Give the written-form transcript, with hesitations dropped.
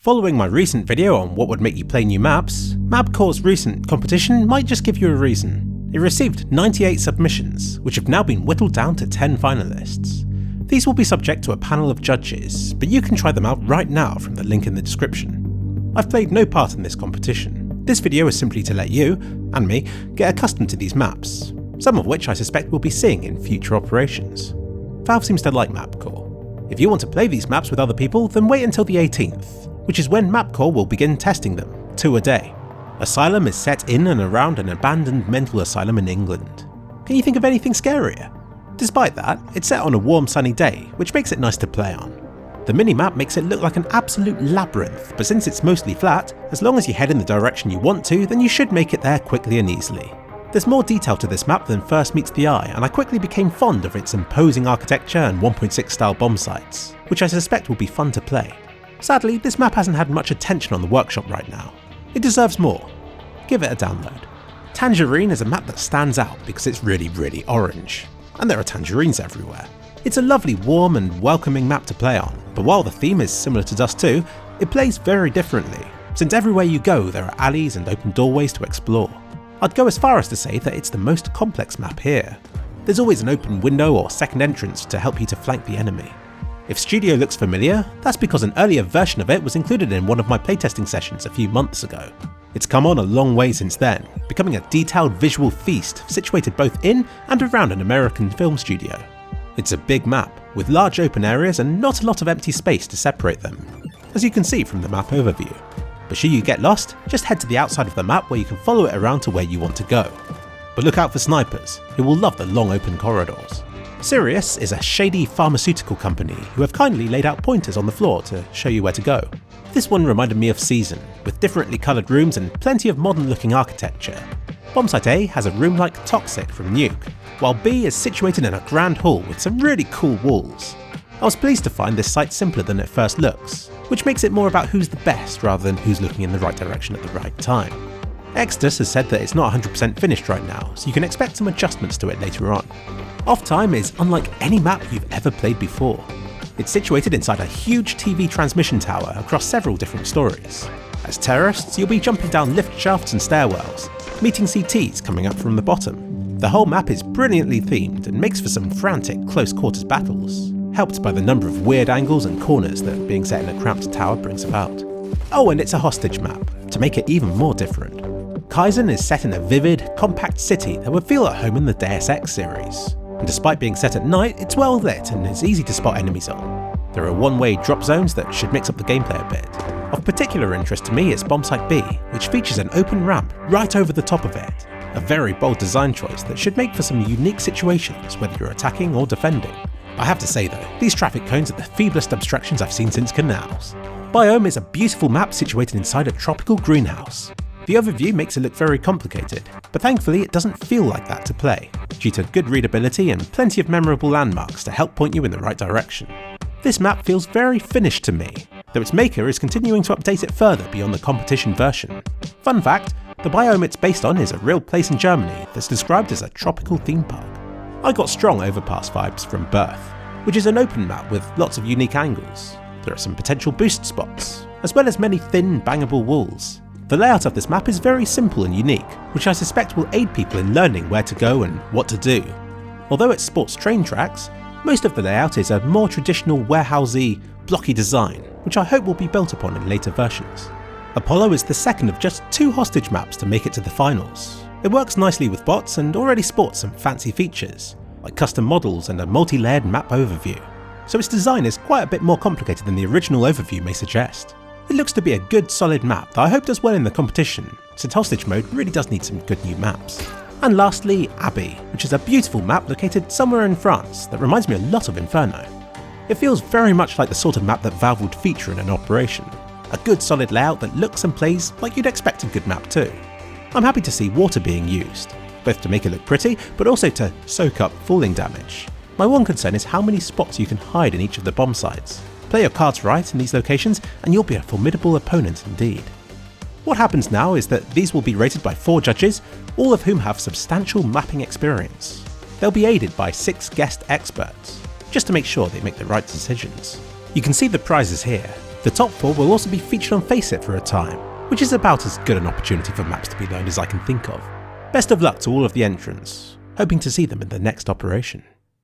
Following my recent video on what would make you play new maps, Mapcore's recent competition might just give you a reason. It received 98 submissions, which have now been whittled down to 10 finalists. These will be subject to a panel of judges, but you can try them out right now from the link in the description. I've played no part in this competition. This video is simply to let you, and me, get accustomed to these maps, some of which I suspect we'll be seeing in future operations. Valve seems to like Mapcore. If you want to play these maps with other people, then wait until the 18th, which is when Mapcore will begin testing them, 2 a day. Asylum is set in and around an abandoned mental asylum in England. Can you think of anything scarier? Despite that, it's set on a warm sunny day, which makes it nice to play on. The mini-map makes it look like an absolute labyrinth, but since it's mostly flat, as long as you head in the direction you want to, then you should make it there quickly and easily. There's more detail to this map than first meets the eye, and I quickly became fond of its imposing architecture and 1.6 style bomb sites, which I suspect will be fun to play. Sadly, this map hasn't had much attention on the workshop right now. It deserves more. Give it a download. Tangerine is a map that stands out because it's really orange, and there are tangerines everywhere. It's a lovely, warm and welcoming map to play on, but while the theme is similar to Dust 2, it plays very differently, since everywhere you go there are alleys and open doorways to explore. I'd go as far as to say that it's the most complex map here. There's always an open window or second entrance to help you to flank the enemy. If Studio looks familiar, that's because an earlier version of it was included in one of my playtesting sessions a few months ago. It's come on a long way since then, becoming a detailed visual feast situated both in and around an American film studio. It's a big map, with large open areas and not a lot of empty space to separate them, as you can see from the map overview. But should you get lost, just head to the outside of the map where you can follow it around to where you want to go. But look out for snipers, who will love the long open corridors. Sirius is a shady pharmaceutical company who have kindly laid out pointers on the floor to show you where to go. This one reminded me of Season, with differently coloured rooms and plenty of modern looking architecture. Bombsite A has a room like Toxic from Nuke, while B is situated in a grand hall with some really cool walls. I was pleased to find this site simpler than it first looks, which makes it more about who's the best rather than who's looking in the right direction at the right time. Exodus has said that it's not 100% finished right now, so you can expect some adjustments to it later on. Off Time is unlike any map you've ever played before. It's situated inside a huge TV transmission tower across several different stories. As terrorists, you'll be jumping down lift shafts and stairwells, meeting CTs coming up from the bottom. The whole map is brilliantly themed and makes for some frantic close quarters battles, helped by the number of weird angles and corners that being set in a cramped tower brings about. Oh, and it's a hostage map, to make it even more different. Kaizen is set in a vivid, compact city that would feel at home in the Deus Ex series. And despite being set at night, it's well lit and it's easy to spot enemies on. There are one-way drop zones that should mix up the gameplay a bit. Of particular interest to me is Bombsite B, which features an open ramp right over the top of it. A very bold design choice that should make for some unique situations whether you're attacking or defending. I have to say though, these traffic cones are the feeblest abstractions I've seen since Canals. Biome is a beautiful map situated inside a tropical greenhouse. The overview makes it look very complicated, but thankfully it doesn't feel like that to play, due to good readability and plenty of memorable landmarks to help point you in the right direction. This map feels very finished to me, though its maker is continuing to update it further beyond the competition version. Fun fact, the biome it's based on is a real place in Germany that's described as a tropical theme park. I got strong Overpass vibes from Birth, which is an open map with lots of unique angles. There are some potential boost spots, as well as many thin, bangable walls. The layout of this map is very simple and unique, which I suspect will aid people in learning where to go and what to do. Although it sports train tracks, most of the layout is a more traditional warehousey, blocky design, which I hope will be built upon in later versions. Apollo is the second of just 2 hostage maps to make it to the finals. It works nicely with bots and already sports some fancy features, like custom models and a multi-layered map overview, so its design is quite a bit more complicated than the original overview may suggest. It looks to be a good solid map that I hope does well in the competition, since Hostage Mode really does need some good new maps. And lastly, Abbey, which is a beautiful map located somewhere in France that reminds me a lot of Inferno. It feels very much like the sort of map that Valve would feature in an operation. A good solid layout that looks and plays like you'd expect a good map too. I'm happy to see water being used, both to make it look pretty, but also to soak up falling damage. My one concern is how many spots you can hide in each of the bomb sites. Play your cards right in these locations and you'll be a formidable opponent indeed. What happens now is that these will be rated by 4 judges, all of whom have substantial mapping experience. They'll be aided by 6 guest experts, just to make sure they make the right decisions. You can see the prizes here. The top 4 will also be featured on Faceit for a time, which is about as good an opportunity for maps to be learned as I can think of. Best of luck to all of the entrants, hoping to see them in the next operation.